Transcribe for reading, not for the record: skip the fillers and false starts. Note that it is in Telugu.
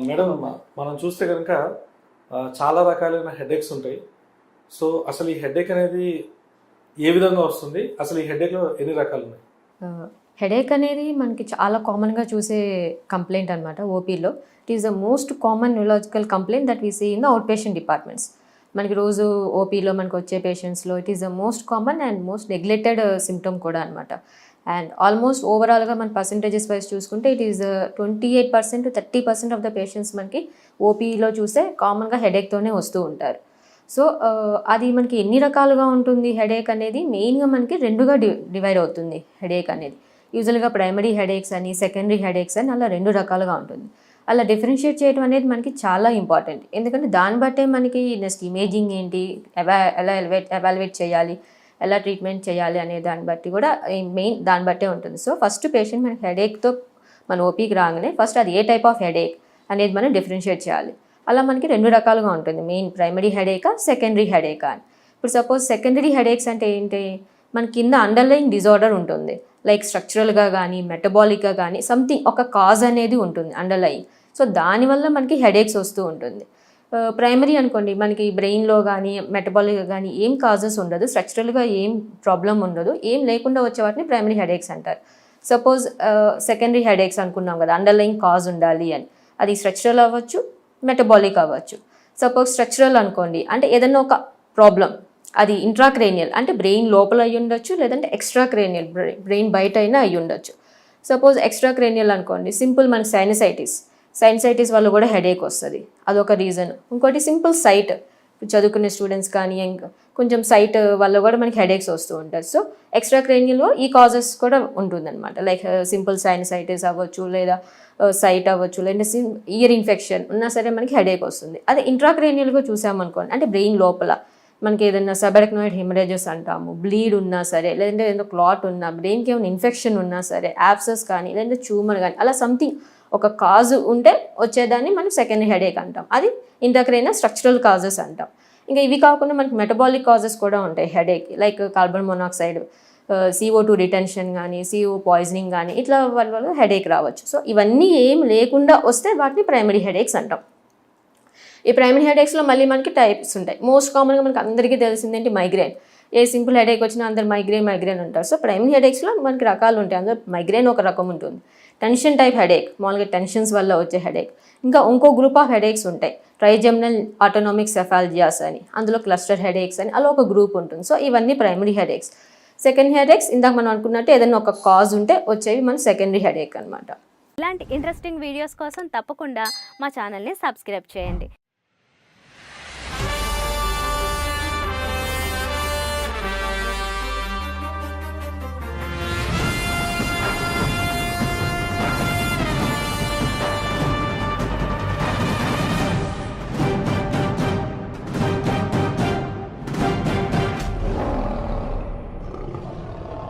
మేడం, మనం చూస్తే కనుక చాలా రకాలైన హెడేక్స్ ఉంటాయి. సో అసలు ఈ హెడేక్ అనేది ఏ విధంగా వస్తుంది? అసలు ఈ హెడేక్లో ఎన్ని రకాలు ఉన్నాయి? హెడేక్ అనేది మనకి చాలా కామన్గా చూసే కంప్లైంట్ అనమాట ఓపీలో. It is the most common neurological complaint that we see in the out patient departments. మనకి రోజు ఓపీలో మనకు వచ్చే పేషెంట్స్లో it is the most common and most neglected symptom కూడా అనమాట. అండ్ ఆల్మోస్ట్ ఓవరాల్గా మన పర్సంటేజెస్ వైజ్ చూసుకుంటే it is 28% to 30% of the patients మనకి ఓపీలో చూస్తే కామన్గా హెడేక్తోనే వస్తూ ఉంటారు. సో అది మనకి ఎన్ని రకాలుగా ఉంటుంది హెడేక్ అనేది మెయిన్గా మనకి రెండుగా డివైడ్ అవుతుంది హెడేక్ అనేది. యూజువల్గా ప్రైమరీ హెడేక్స్ అని, సెకండరీ హెడేక్స్ అని అలా రెండు రకాలుగా ఉంటుంది. అలా డిఫరెన్షియేట్ చేయడం అనేది మనకి చాలా ఇంపార్టెంట్. ఎందుకంటే దాన్ని బట్టే మనకి నెక్స్ట్ ఇమేజింగ్ ఏంటి, ఎలా ఎవాల్యుయేట్ చేయాలి, ఎలా ట్రీట్మెంట్ చేయాలి అనే దాన్ని బట్టి కూడా మెయిన్ దాన్ని బట్టే ఉంటుంది. సో ఫస్ట్ పేషెంట్ మనకి హెడేక్తో మన ఓపీకి రాగానే ఫస్ట్ అది ఏ టైప్ ఆఫ్ హెడేక్ అనేది మనం డిఫరెన్షియేట్ చేయాలి. అలా మనకి రెండు రకాలుగా ఉంటుంది, మెయిన్ ప్రైమరీ హెడేకా, సెకండరీ హెడేకా అని. ఇప్పుడు సపోజ్ సెకండరీ హెడేక్స్ అంటే ఏంటి, మన కింద అండర్లైన్ డిజార్డర్ ఉంటుంది, లైక్ స్ట్రక్చరల్గా కానీ మెటబాలిక్గా కానీ సంథింగ్ ఒక కాజ్ అనేది ఉంటుంది అండర్లైన్. సో దానివల్ల మనకి హెడేక్స్ వస్తూ ఉంటుంది. ప్రైమరీ అనుకోండి, మనకి బ్రెయిన్లో కానీ మెటబాలిక్గా కానీ ఏం కాజెస్ ఉండదు, స్ట్రక్చరల్గా ఏం ప్రాబ్లం ఉండదు, ఏం లేకుండా వచ్చే వాటిని ప్రైమరీ హెడేక్స్ అంటారు. సపోజ్ సెకండరీ హెడేక్స్ అనుకున్నాం కదా, అండర్లైన్ కాజ్ ఉండాలి అని. అది స్ట్రక్చరల్ అవ్వచ్చు, మెటబాలిక్ అవ్వచ్చు. సపోజ్ స్ట్రక్చరల్ అనుకోండి, అంటే ఏదైనా ఒక ప్రాబ్లం అది ఇంట్రాక్రేనియల్ అంటే బ్రెయిన్ లోపల అయ్యి ఉండొచ్చు, లేదంటే ఎక్స్ట్రాక్రేనియల్ బ్రెయిన్ బయట అయినా అయ్యి ఉండొచ్చు. సపోజ్ ఎక్స్ట్రాక్రేనియల్ అనుకోండి, సింపుల్ మనకి సైనసైటిస్ వల్ల కూడా హెడేక్ వస్తుంది, అదొక రీజన్. ఇంకోటి సింపుల్ సైట్, చదువుకునే స్టూడెంట్స్ కానీ కొంచెం సైట్ వల్ల కూడా మనకి హెడేక్స్ వస్తూ ఉంటాయి. సో ఎక్స్ట్రాక్రేనియల్లో ఈ కాజెస్ కూడా ఉంటుందన్నమాట, లైక్ సింపుల్ సైనసైటిస్ అవ్వచ్చు, లేదా సైట్ అవ్వచ్చు, లేదంటే ఇయర్ ఇన్ఫెక్షన్ ఉన్నా సరే మనకి హెడేక్ వస్తుంది. అదే ఇంట్రాక్రేనియల్గా చూసామనుకోండి, అంటే బ్రెయిన్ లోపల మనకి ఏదైనా సబెరక్నాయిడ్ హెమరేజెస్ అంటాము, బ్లీడ్ ఉన్నా సరే, లేదంటే ఏదైనా క్లాట్ ఉన్నా, బ్రెయిన్కి ఏమైనా ఇన్ఫెక్షన్ ఉన్నా సరే, యాబ్సెస్ కానీ లేదంటే ట్యూమర్ కానీ అలా సంథింగ్ ఒక కాజ్ ఉంటే వచ్చేదాన్ని మనం సెకండరీ హెడేక్ అంటాం. అది ఇంట్రాక్రేనియల్ స్ట్రక్చరల్ కాజెస్ అంటాం. ఇంకా ఇవి కాకుండా మనకి మెటబాలిక్ కాజెస్ కూడా ఉంటాయి headache, like carbon monoxide, CO2 retention కానీ, CO పాయిజనింగ్ కానీ, ఇట్లా వల్ల హెడేక్ రావచ్చు. సో ఇవన్నీ ఏం లేకుండా వస్తే వాటిని ప్రైమరీ హెడేక్స్ అంటాం. ఈ ప్రైమరీ హెడేక్స్లో మళ్ళీ మనకి టైప్స్ ఉంటాయి. మోస్ట్ కామన్గా మనకి అందరికీ తెలిసిందేంటి, మైగ్రేన్. ఏ సింపుల్ హెడేక్ వచ్చినా అందరు మైగ్రేన్ అంటారు. సో ప్రైమరీ హెడేక్స్లో మనకి రకాలు ఉంటాయి. అందులో మైగ్రేన్ ఒక రకం ఉంటుంది. టెన్షన్ టైప్ హెడేక్, మామూలుగా టెన్షన్స్ వల్ల వచ్చే హెడేక్. ఇంకా ఇంకో గ్రూప్ ఆఫ్ హెడేక్స్ ఉంటాయి, ట్రైజెమినల్ ఆటోనామిక్ సెఫాలజియాస్ అని, అందులో క్లస్టర్ హెడేక్స్ అని అలా ఒక గ్రూప్ ఉంటుంది. సో ఇవన్నీ ప్రైమరీ హెడేక్స్. సెకండ్ హెడేక్స్ ఇందాక మనం అనుకున్నట్టు ఏదైనా ఒక కాజ్ ఉంటే వచ్చేవి మన సెకండరీ హెడేక్ అనమాట. ఇలాంటి ఇంట్రెస్టింగ్ వీడియోస్ కోసం తప్పకుండా మా ఛానల్ని సబ్స్క్రైబ్ చేయండి.